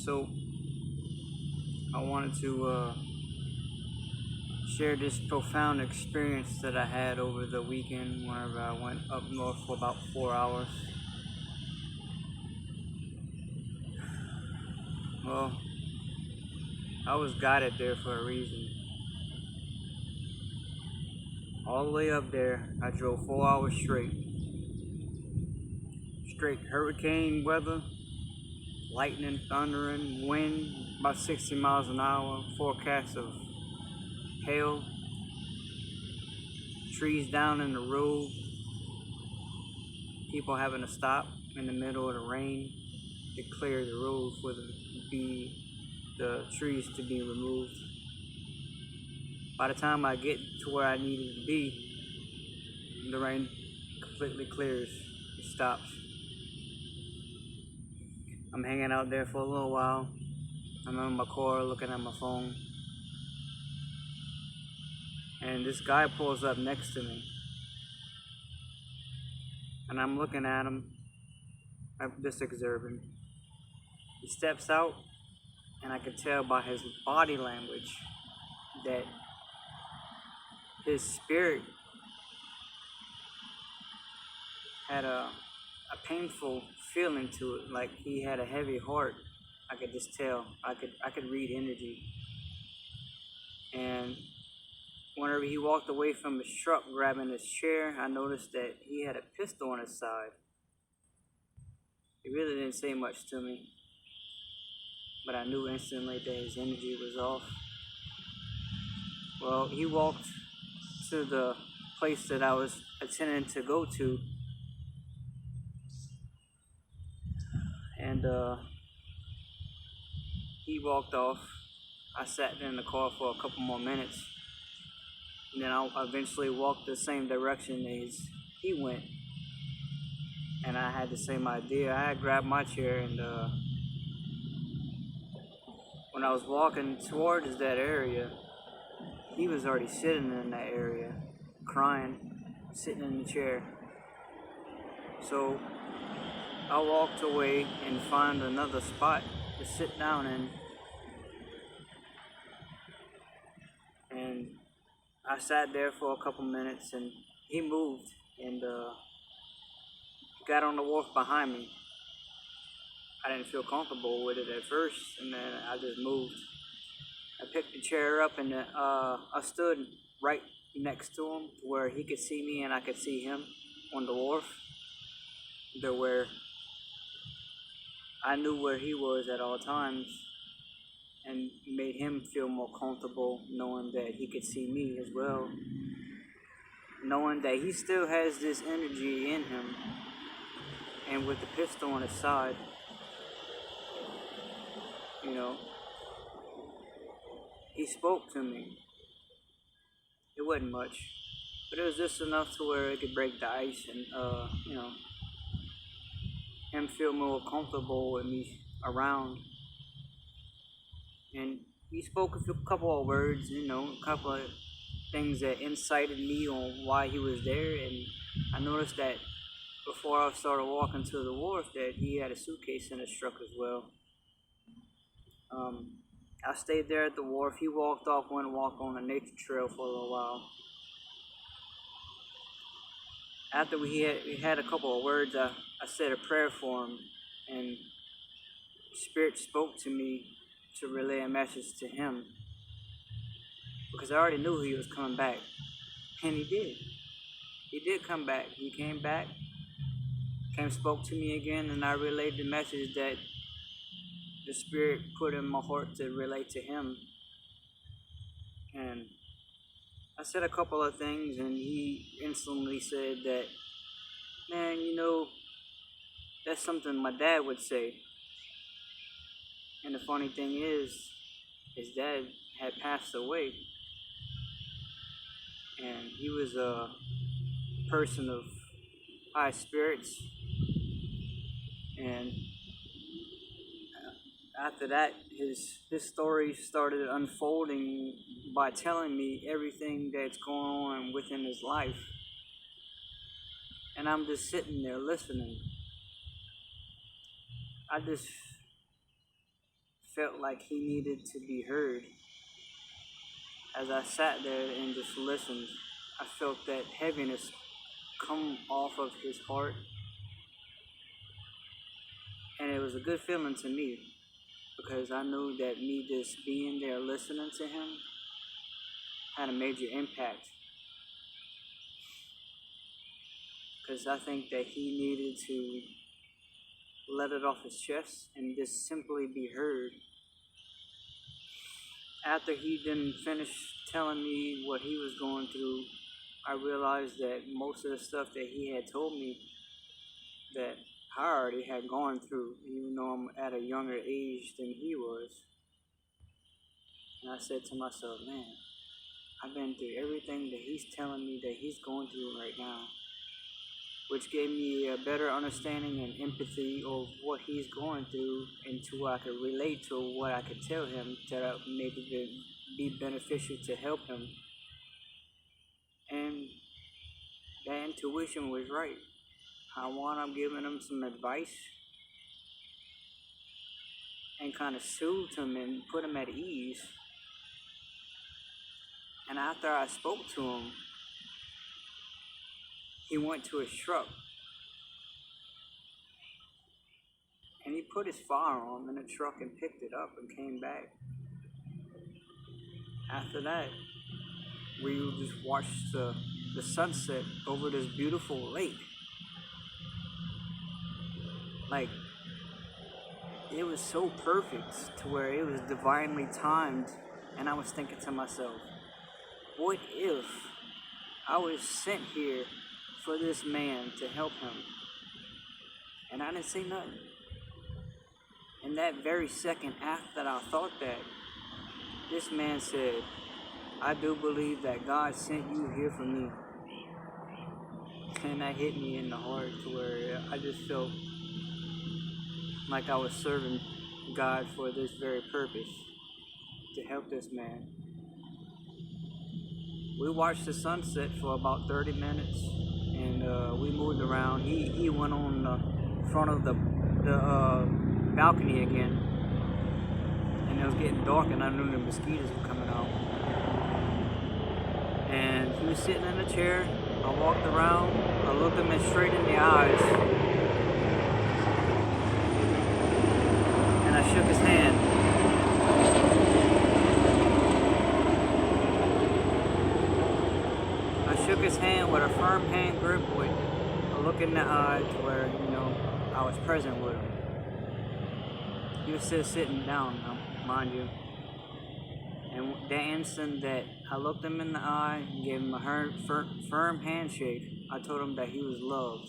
So I wanted to share this profound experience that I had over the weekend whenever I went up north for about 4 hours. Well, I was guided there for a reason. All the way up there, I drove 4 hours straight. Straight hurricane weather, lightning, thundering, wind about 60 miles an hour, forecast of hail, trees down in the road, people having to stop in the middle of the rain to clear the road for the trees to be removed. By the time I get to where I needed to be, the rain completely clears. It stops. I'm hanging out there for a little while. I'm in my car looking at my phone. And this guy pulls up next to me. And I'm looking at him. I'm just observing. He steps out, and I could tell by his body language that his spirit had a painful feeling to it, like he had a heavy heart. I could just tell. I could read energy. And whenever he walked away from his truck grabbing his chair, I noticed that he had a pistol on his side. He really didn't say much to me, but I knew instantly that his energy was off. Well, he walked to the place that I was intending to go to, and he walked off. I sat in the car for a couple more minutes, and then I eventually walked the same direction as he went. And I had the same idea. I had grabbed my chair, and when I was walking towards that area, he was already sitting in that area, crying, sitting in the chair. So I walked away and found another spot to sit down in. And I sat there for a couple minutes, and he moved and got on the wharf behind me. I didn't feel comfortable with it at first, and then I just moved. I picked the chair up, and I stood right next to him where he could see me and I could see him on the wharf, to where I knew where he was at all times, and made him feel more comfortable knowing that he could see me as well, knowing that he still has this energy in him. And with the pistol on his side, he spoke to me. It wasn't much, but it was just enough to where it could break the ice and, him feel more comfortable with me around. And he spoke a couple of words, a couple of things that incited me on why he was there. And I noticed that before I started walking to the wharf that he had a suitcase in his truck as well. I stayed there at the wharf. He walked off, went and walked on a nature trail for a little while. After we had a couple of words, I said a prayer for him, and Spirit spoke to me to relay a message to him, because I already knew he was coming back, and he did. He did come back. He came back, spoke to me again, and I relayed the message that the Spirit put in my heart to relay to him. And I said a couple of things, and he instantly said that, man, that's something my dad would say. And the funny thing is, his dad had passed away, and he was a person of high spirits. And after that, his story started unfolding by telling me everything that's going on within his life. And I'm just sitting there listening. felt like he needed to be heard. As I sat there and just listened, I felt that heaviness come off of his heart, and it was a good feeling to me because I knew that me just being there listening to him had a major impact. Because I think that he needed to let it off his chest and just simply be heard. After he didn't finish telling me what he was going through, I realized that most of the stuff that he had told me that I already had gone through, even though I'm at a younger age than he was. And I said to myself, man, I've been through everything that he's telling me that he's going through right now, which gave me a better understanding and empathy of what he's going through, and to where I could relate to what I could tell him that maybe be beneficial to help him. And that intuition was right. I wound up giving him some advice and kind of soothed him and put him at ease. And after I spoke to him, he went to his truck and he put his firearm in the truck and picked it up and came back. After that, we just watched the sunset over this beautiful lake. Like, it was so perfect to where it was divinely timed, and I was thinking to myself, what if I was sent here for this man to help him? And I didn't say nothing. In that very second after I thought that, this man said, I do believe that God sent you here for me. And that hit me in the heart to where I just felt like I was serving God for this very purpose, to help this man. We watched the sunset for about 30 minutes, and we moved around. He went on the front of the balcony again, and it was getting dark, and I knew the mosquitoes were coming out. And he was sitting in a chair. I walked around. I looked him straight in the eyes, and I shook his hand. Shook his hand with a firm hand grip, with a look in the eye to where, I was present with him. He was still sitting down, mind you. And that instant that I looked him in the eye and gave him a firm handshake, I told him that he was loved.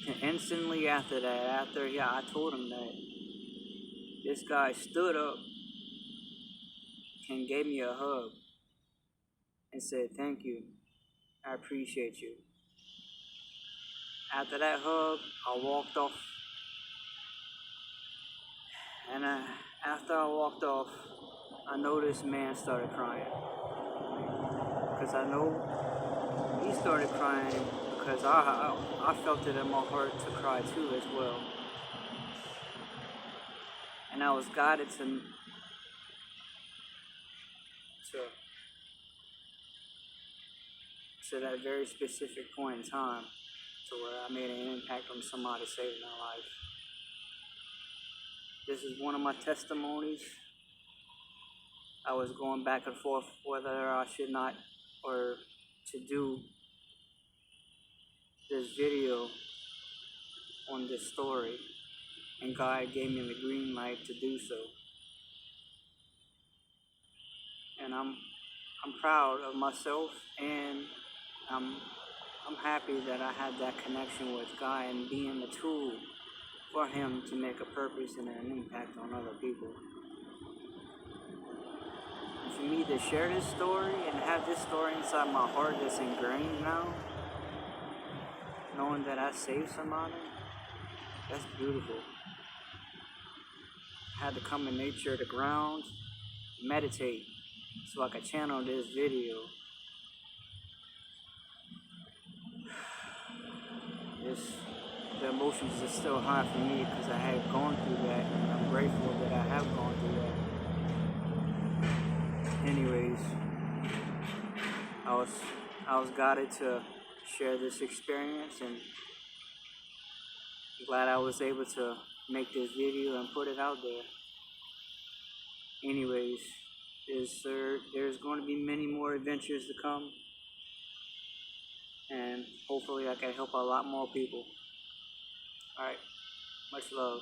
And instantly after that, I told him that, this guy stood up and gave me a hug and said, thank you, I appreciate you. After that hug, I walked off. And after I walked off, I know this man started crying. Because I know he started crying because I felt it in my heart to cry too as well. And I was guided to that very specific point in time, to where I made an impact on somebody, saving their life. This is one of my testimonies. I was going back and forth whether I should not or to do this video on this story, and God gave me the green light to do so. And I'm proud of myself, and I'm happy that I had that connection with God and being the tool for Him to make a purpose and an impact on other people. And for me to share this story and have this story inside my heart that's ingrained now, knowing that I saved somebody, that's beautiful. I had to come in nature, the ground, meditate, so I could channel this video. the emotions are still high for me because I had gone through that, and I'm grateful that I have gone through that. Anyways, I was I was guided to share this experience, and glad I was able to make this video and put it out there. Anyways, there's going to be many more adventures to come, and hopefully I can help a lot more people. Alright, much love.